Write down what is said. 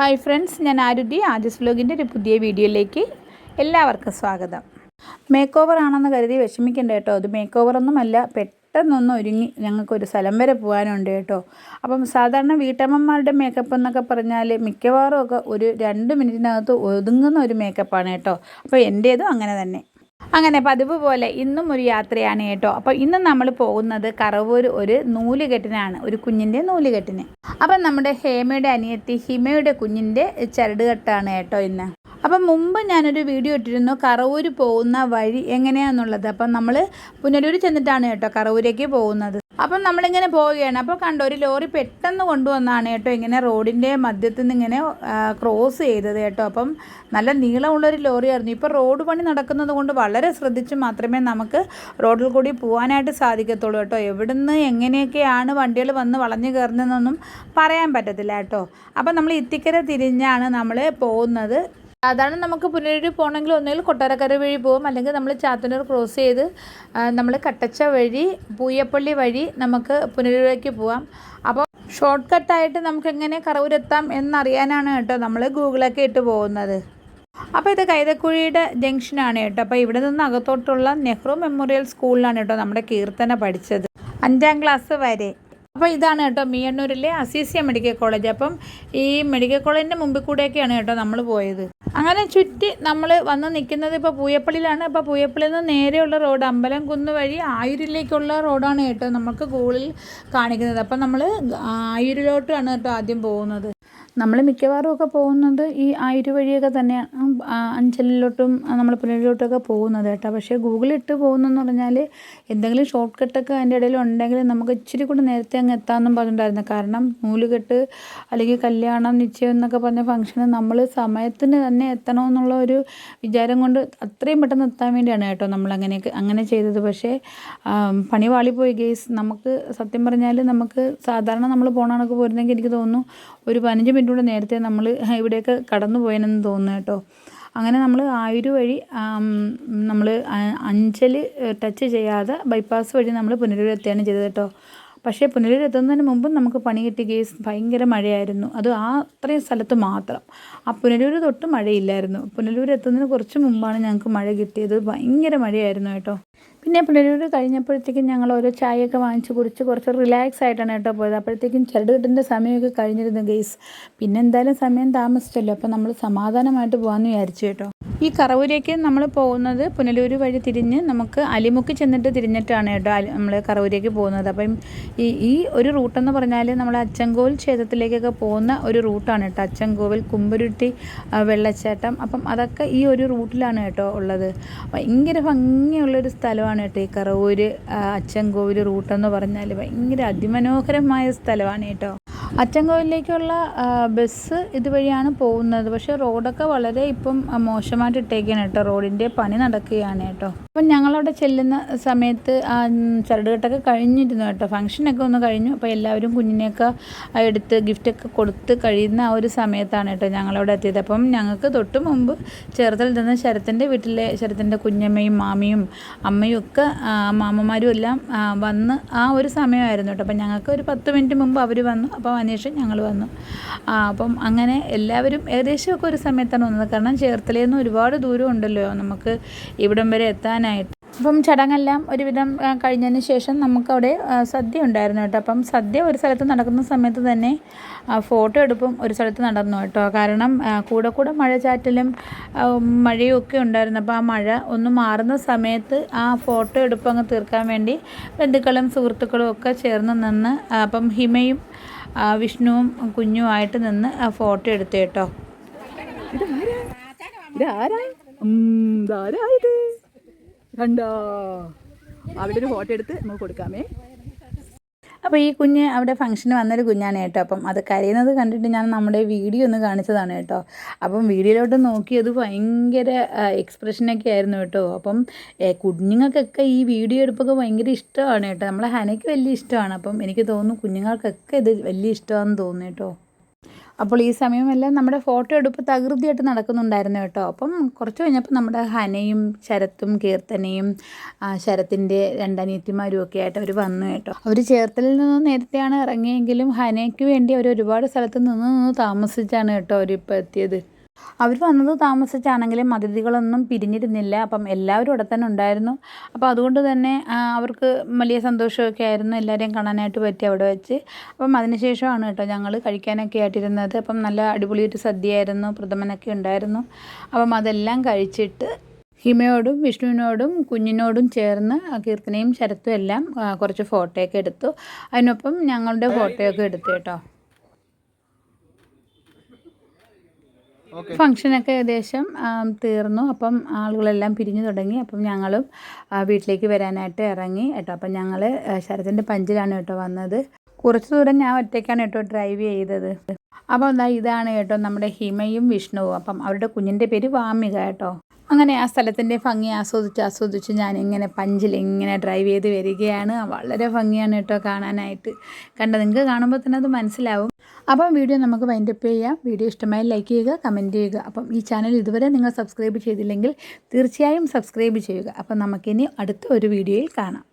Hi friends, ഞാൻ ആരുതി. ആജസ് വ്ലോഗിൻ്റെ ഒരു പുതിയ വീഡിയോയിലേക്ക് എല്ലാവർക്കും സ്വാഗതം. മേക്ക് ഓവർ ആണെന്ന് കരുതി വിഷമിക്കണ്ട കേട്ടോ. അത് മേക്ക് ഓവറൊന്നുമല്ല, പെട്ടെന്നൊന്നും ഒരുങ്ങി ഞങ്ങൾക്കൊരു സ്ഥലം വരെ പോകാനുണ്ട് കേട്ടോ. അപ്പം സാധാരണ വീട്ടമ്മമാരുടെ മേക്കപ്പ് എന്നൊക്കെ പറഞ്ഞാൽ മിക്കവാറും ഒക്കെ ഒരു 2 മിനിറ്റിനകത്ത് ഒതുങ്ങുന്ന ഒരു മേക്കപ്പാണ് കേട്ടോ. അപ്പോൾ എൻ്റേതും അങ്ങനെ തന്നെ. അങ്ങനെ പതിവ് പോലെ ഇന്നും ഒരു യാത്രയാണ് കേട്ടോ. അപ്പോൾ ഇന്ന് നമ്മൾ പോകുന്നത് കറവൂർ ഒരു നൂലുകെട്ടിനാണ്, ഒരു കുഞ്ഞിൻ്റെ നൂലുകെട്ടിന്. അപ്പം നമ്മുടെ ഹേമയുടെ അനിയത്തി ഹിമയുടെ കുഞ്ഞിൻ്റെ ചരടുകെട്ടാണ് കേട്ടോ ഇന്ന്. അപ്പം മുമ്പ് ഞാനൊരു വീഡിയോ ഇട്ടിരുന്നു കറവൂർ പോകുന്ന വഴി എങ്ങനെയാണെന്നുള്ളത്. അപ്പം നമ്മൾ പുനലൂർ ചെന്നിട്ടാണ് കേട്ടോ കറവൂരേക്ക് പോകുന്നത്. അപ്പം നമ്മളിങ്ങനെ പോവുകയാണ്. അപ്പോൾ കണ്ടോ, ഒരു ലോറി പെട്ടെന്ന് കൊണ്ടുവന്നാണ് കേട്ടോ ഇങ്ങനെ റോഡിൻ്റെ മധ്യത്തിൽ നിന്ന് ഇങ്ങനെ ക്രോസ് ചെയ്തത് കേട്ടോ. അപ്പം നല്ല നീളമുള്ളൊരു ലോറിയായിരുന്നു. ഇപ്പോൾ റോഡ് പണി നടക്കുന്നത് കൊണ്ട് വളരെ ശ്രദ്ധിച്ച് മാത്രമേ നമുക്ക് റോഡിൽ കൂടി പോകാനായിട്ട് സാധിക്കത്തുള്ളൂ കേട്ടോ. എവിടുന്ന് എങ്ങനെയൊക്കെയാണ് വണ്ടികൾ വന്ന് വളഞ്ഞു കയറുന്നതെന്നൊന്നും പറയാൻ പറ്റത്തില്ല കേട്ടോ. അപ്പം നമ്മൾ ഇത്തിക്കര തിരിഞ്ഞാണ് നമ്മൾ പോകുന്നത്. സാധാരണ നമുക്ക് പുനലൂർ പോകണമെങ്കിൽ ഒന്നുകിൽ കൊട്ടാരക്കര വഴി പോകും, അല്ലെങ്കിൽ നമ്മൾ ചാത്തന്നൂർ ക്രോസ് ചെയ്ത് നമ്മൾ കട്ടച്ച വഴി പൂയപ്പള്ളി വഴി നമുക്ക് പുനലൂരിലേക്ക് പോവാം. അപ്പോൾ ഷോർട്ട് കട്ടായിട്ട് നമുക്ക് എങ്ങനെ കറവൂരെത്താം എന്നറിയാനാണ് കേട്ടോ നമ്മൾ ഗൂഗിളൊക്കെ ഇട്ട് പോകുന്നത്. അപ്പോൾ ഇത് കൈതക്കുഴിയുടെ ജംഗ്ഷനാണ് കേട്ടോ. അപ്പോൾ ഇവിടെ നിന്ന് അകത്തോട്ടുള്ള നെഹ്റു മെമ്മോറിയൽ സ്കൂളിലാണ് കേട്ടോ നമ്മുടെ കീർത്തന പഠിച്ചത് 5ാം ക്ലാസ് വരെ. അപ്പോൾ ഇതാണ് കേട്ടോ മിയണ്ണൂരിലെ അസീസിയ മെഡിക്കൽ കോളേജ്. അപ്പം ഈ മെഡിക്കൽ കോളേജിൻ്റെ മുമ്പിൽ കൂടെയൊക്കെയാണ് കേട്ടോ നമ്മൾ പോയത്. അങ്ങനെ ചുറ്റി നമ്മൾ വന്ന് നിൽക്കുന്നത് ഇപ്പോൾ പൂയപ്പള്ളിയിലാണ്. അപ്പോൾ പൂയപ്പള്ളിയിൽ നിന്ന് നേരെയുള്ള റോഡ് അമ്പലം കുന്ന് വഴി ആയൂരിലേക്കുള്ള റോഡാണ് കേട്ടോ നമുക്ക് ഗൂഗിളിൽ കാണിക്കുന്നത്. അപ്പം നമ്മൾ ആയൂരിലോട്ടാണ് കേട്ടോ ആദ്യം പോകുന്നത്. നമ്മൾ മിക്കവാറും ഒക്കെ പോകുന്നത് ഈ ആയൂര് വഴിയൊക്കെ തന്നെയാണ്, അഞ്ചലിലോട്ടും നമ്മൾ പുനലൂരിലോട്ടൊക്കെ പോകുന്നത് കേട്ടോ. പക്ഷേ ഗൂഗിളിട്ട് പോകുന്നതെന്ന് പറഞ്ഞാൽ എന്തെങ്കിലും ഷോർട്ട് കട്ടൊക്കെ അതിൻ്റെ ഇടയിൽ ഉണ്ടെങ്കിൽ നമുക്ക് ഇച്ചിരി കൂടെ നേരത്തെ അങ്ങ് എത്താമെന്നും പറഞ്ഞിട്ടുണ്ടായിരുന്നു. കാരണം നൂലുകെട്ട് അല്ലെങ്കിൽ കല്യാണം, നിശ്ചയം എന്നൊക്കെ പറഞ്ഞ ഫംഗ്ഷന് നമ്മൾ സമയത്തിന് തന്നെ എത്തണമെന്നുള്ള ഒരു വിചാരം കൊണ്ട് അത്രയും പെട്ടെന്ന് എത്താൻ വേണ്ടിയാണ് കേട്ടോ നമ്മൾ അങ്ങനെ ചെയ്തത്. പക്ഷേ പണി വാളിപ്പോയി ഗെയ്സ്. നമുക്ക് സത്യം പറഞ്ഞാൽ നമുക്ക് സാധാരണ നമ്മൾ പോകണമൊക്കെ പോയിരുന്നെങ്കിൽ എനിക്ക് തോന്നുന്നു ഒരു 15 മിനിറ്റ് കൂടെ നേരത്തെ നമ്മൾ ഇവിടെയൊക്കെ കടന്നു പോയെന്ന് തോന്നുന്നു കേട്ടോ. അങ്ങനെ നമ്മൾ ആയൂര് വഴി നമ്മൾ അഞ്ചൽ ടച്ച് ചെയ്യാതെ ബൈപ്പാസ് വഴി നമ്മൾ പുനലൂർ എത്തുകയാണ് ചെയ്തത് കേട്ടോ. പക്ഷേ പുനലൂർ എത്തുന്നതിന് മുമ്പും നമുക്ക് പണി കിട്ടി കേസ്. ഭയങ്കര മഴയായിരുന്നു. അത് അത്രയും സ്ഥലത്ത് മാത്രം. ആ പുനലൂർ തൊട്ട് മഴയില്ലായിരുന്നു. പുനലൂർ എത്തുന്നതിന് കുറച്ച് മുമ്പാണ് ഞങ്ങൾക്ക് മഴ കിട്ടിയത്. ഭയങ്കര മഴയായിരുന്നു കേട്ടോ. പിന്നെ പുനലൂർ കഴിഞ്ഞപ്പോഴത്തേക്കും ഞങ്ങൾ ഓരോ ചായയൊക്കെ വാങ്ങിച്ച് കുടിച്ച് കുറച്ച് റിലാക്സ് ആയിട്ടാണ് കേട്ടോ പോയത്. അപ്പോഴത്തേക്കും ചരടുകെട്ടിൻ്റെ സമയമൊക്കെ കഴിഞ്ഞിരുന്നു ഗെയ്സ്. പിന്നെ എന്തായാലും സമയം താമസിച്ചല്ലോ, അപ്പോൾ നമ്മൾ സമാധാനമായിട്ട് പോകാമെന്ന് വിചാരിച്ചു കേട്ടോ. ഈ കറവൂരേക്ക് നമ്മൾ പോകുന്നത് പുനലൂർ വഴി തിരിഞ്ഞ് നമുക്ക് അലിമുക്ക് ചെന്നിട്ട് തിരിഞ്ഞിട്ടാണ് കേട്ടോ നമ്മൾ കറവൂരേക്ക് പോകുന്നത്. അപ്പം ഈ ഒരു റൂട്ടെന്ന് പറഞ്ഞാൽ നമ്മൾ അച്ചൻകോവിൽ ക്ഷേത്രത്തിലേക്കൊക്കെ പോകുന്ന ഒരു റൂട്ടാണ് കേട്ടോ. അച്ചൻകോവിൽ, കുമ്പുരുട്ടി, വെള്ളച്ചാട്ടം, അപ്പം അതൊക്കെ ഈ ഒരു റൂട്ടിലാണ് കേട്ടോ ഉള്ളത്. ഭയങ്കര ഭംഗിയുള്ളൊരു സ്ഥലമാണ് കേട്ടോ ഈ കറവൂർ അച്ചൻകോവിൽ റൂട്ടെന്ന് പറഞ്ഞാൽ. ഭയങ്കര അതിമനോഹരമായ സ്ഥലമാണ് കേട്ടോ. അച്ചൻകോവിലേക്കുള്ള ബസ് ഇതുവഴിയാണ് പോകുന്നത്. പക്ഷേ റോഡൊക്കെ വളരെ ഇപ്പം മോശമായിട്ട് ഇട്ടേക്കാണ് കേട്ടോ. റോഡിൻ്റെ പണി നടക്കുകയാണ് കേട്ടോ. അപ്പം ഞങ്ങളവിടെ ചെല്ലുന്ന സമയത്ത് ചരടുകെട്ടൊക്കെ കഴിഞ്ഞിരുന്നു കേട്ടോ. ഫംഗ്ഷനൊക്കെ ഒന്ന് കഴിഞ്ഞു. അപ്പോൾ എല്ലാവരും കുഞ്ഞിനെയൊക്കെ എടുത്ത് ഗിഫ്റ്റൊക്കെ കൊടുത്ത് കഴിയുന്ന ആ ഒരു സമയത്താണ് കേട്ടോ ഞങ്ങളവിടെ എത്തിയത്. അപ്പം ഞങ്ങൾക്ക് തൊട്ട് മുമ്പ് ചേർത്തൽ നിന്ന് ശരത്തിൻ്റെ കുഞ്ഞമ്മയും മാമിയും അമ്മയും ഒക്കെ മാമന്മാരും എല്ലാം വന്ന് ആ ഒരു സമയമായിരുന്നു കേട്ടോ. അപ്പം ഞങ്ങൾക്ക് ഒരു 10 മിനിറ്റ് മുമ്പ് അവർ വന്നു. അപ്പോൾ അന്വേഷിച്ച് ഞങ്ങൾ വന്നു. അപ്പം അങ്ങനെ എല്ലാവരും ഏകദേശമൊക്കെ ഒരു സമയത്താണ് വന്നത്. കാരണം ചേർത്തലയിൽ നിന്ന് ഒരുപാട് ദൂരം ഉണ്ടല്ലോ നമുക്ക് ഇവിടം വരെ എത്താനായിട്ട്. അപ്പം ചടങ്ങെല്ലാം ഒരുവിധം കഴിഞ്ഞതിന് ശേഷം നമുക്കവിടെ സദ്യ ഉണ്ടായിരുന്നു കേട്ടോ. അപ്പം സദ്യ ഒരു സ്ഥലത്ത് നടക്കുന്ന സമയത്ത് തന്നെ ഫോട്ടോ എടുപ്പും ഒരു സ്ഥലത്ത് നടന്നു കേട്ടോ. കാരണം കൂടെ മഴ ചാറ്റലും മഴയും ഒക്കെ ഉണ്ടായിരുന്നു. അപ്പോൾ ആ മഴ ഒന്ന് മാറുന്ന സമയത്ത് ആ ഫോട്ടോ എടുപ്പ് അങ്ങ് തീർക്കാൻ വേണ്ടി ബന്ധുക്കളും സുഹൃത്തുക്കളും ഒക്കെ ചേർന്ന് നിന്ന് അപ്പം ഹിമയും വിഷ്ണുവും കുഞ്ഞുമായിട്ട് നിന്ന് ഫോട്ടോ എടുത്തു കേട്ടോ. കണ്ടോ, അവിടെ ഒരു ഫോട്ടോ എടുത്ത് നമുക്ക് കൊടുക്കാമേ. അപ്പോൾ ഈ കുഞ്ഞ് അവിടെ ഫംഗ്ഷന് വന്നൊരു കുഞ്ഞാണ് കേട്ടോ. അപ്പം അത് കരയുന്നത് കണ്ടിട്ട് ഞാൻ നമ്മുടെ വീഡിയോ ഒന്ന് കാണിച്ചതാണ് കേട്ടോ. അപ്പം വീഡിയോയിലോട്ട് നോക്കിയത് ഭയങ്കര എക്സ്പ്രഷനൊക്കെ ആയിരുന്നു കേട്ടോ. അപ്പം കുഞ്ഞുങ്ങൾക്കൊക്കെ ഈ വീഡിയോ എടുപ്പൊക്കെ ഭയങ്കര ഇഷ്ടമാണ് കേട്ടോ. നമ്മളെ ഹനയ്ക്ക് വലിയ ഇഷ്ടമാണ്. അപ്പം എനിക്ക് തോന്നുന്നു കുഞ്ഞുങ്ങൾക്കൊക്കെ ഇത് വലിയ ഇഷ്ടമാണെന്ന് തോന്നുന്നു കേട്ടോ. അപ്പോൾ ഈ സമയമെല്ലാം നമ്മുടെ ഫോട്ടോ എടുപ്പ് തകൃതിയായിട്ട് നടക്കുന്നുണ്ടായിരുന്നു കേട്ടോ. അപ്പം കുറച്ച് കഴിഞ്ഞപ്പോൾ നമ്മുടെ ഹനയും ശരത്തും കീർത്തനയും ശരത്തിൻ്റെ രണ്ടനിയത്തിമാരും ഒക്കെ ആയിട്ട് അവർ വന്നു കേട്ടോ. അവർ ചേർത്തലിൽ നിന്ന് നേരത്തെയാണ് ഇറങ്ങിയെങ്കിലും ഹനയ്ക്ക് വേണ്ടി അവർ ഒരുപാട് സ്ഥലത്ത് നിന്ന് താമസിച്ചാണ് കേട്ടോ അവരിപ്പോൾ എത്തിയത്. അവർ വന്നത് താമസിച്ചാണെങ്കിലും അതിഥികളൊന്നും പിരിഞ്ഞിരുന്നില്ല. അപ്പം എല്ലാവരും അവിടെ തന്നെ ഉണ്ടായിരുന്നു. അപ്പോൾ അതുകൊണ്ട് തന്നെ അവർക്ക് വലിയ സന്തോഷമൊക്കെ ആയിരുന്നു എല്ലാവരെയും കാണാനായിട്ട് പറ്റി അവിടെ വെച്ച്. അപ്പം അതിനുശേഷമാണ് കേട്ടോ ഞങ്ങൾ കഴിക്കാനൊക്കെ ആയിട്ടിരുന്നത്. അപ്പം നല്ല അടിപൊളിയൊരു സദ്യയായിരുന്നു, പ്രഥമനൊക്കെ ഉണ്ടായിരുന്നു. അപ്പം അതെല്ലാം കഴിച്ചിട്ട് ഹിമയോടും വിഷ്ണുവിനോടും കുഞ്ഞിനോടും ചേർന്ന് കീർത്തനയും ശരത്തും എല്ലാം കുറച്ച് ഫോട്ടോയൊക്കെ എടുത്തു. അതിനൊപ്പം ഞങ്ങളുടെ ഫോട്ടോയൊക്കെ എടുത്തു കേട്ടോ. ഫംഗ്ഷനൊക്കെ ഏകദേശം തീർന്നു. അപ്പം ആളുകളെല്ലാം പിരിഞ്ഞു തുടങ്ങി. അപ്പം ഞങ്ങളും വീട്ടിലേക്ക് വരാനായിട്ട് ഇറങ്ങി കേട്ടോ. അപ്പം ഞങ്ങൾ ശരത്തിൻ്റെ പഞ്ചിലാണ് കേട്ടോ വന്നത്. കുറച്ച് ദൂരം ഞാൻ ഒറ്റയ്ക്കാണ് കേട്ടോ ഡ്രൈവ് ചെയ്തത്. അപ്പോൾ എന്താ ഇതാണ് കേട്ടോ നമ്മുടെ ഹിമയും വിഷ്ണുവും. അപ്പം അവരുടെ കുഞ്ഞിൻ്റെ പേര് വാമിക കേട്ടോ. അങ്ങനെ ആ സ്ഥലത്തിൻ്റെ ഭംഗി ആസ്വദിച്ച് ഞാനിങ്ങനെ പഞ്ചിൽ ഇങ്ങനെ ഡ്രൈവ് ചെയ്ത് വരികയാണ്. വളരെ ഭംഗിയാണ് കേട്ടോ കാണാനായിട്ട്. നിങ്ങൾക്ക് കാണുമ്പോൾ തന്നെ അത് മനസ്സിലാവും. അപ്പം വീഡിയോ നമുക്ക് വൈൻഡപ്പ് ചെയ്യാം. വീഡിയോ ഇഷ്ടമായി ലൈക്ക് ചെയ്യുക, കമൻറ്റ് ചെയ്യുക. അപ്പം ഈ ചാനൽ ഇതുവരെ നിങ്ങൾ സബ്സ്ക്രൈബ് ചെയ്തില്ലെങ്കിൽ തീർച്ചയായും സബ്സ്ക്രൈബ് ചെയ്യുക. അപ്പം നമുക്കിനി അടുത്ത ഒരു വീഡിയോയിൽ കാണാം.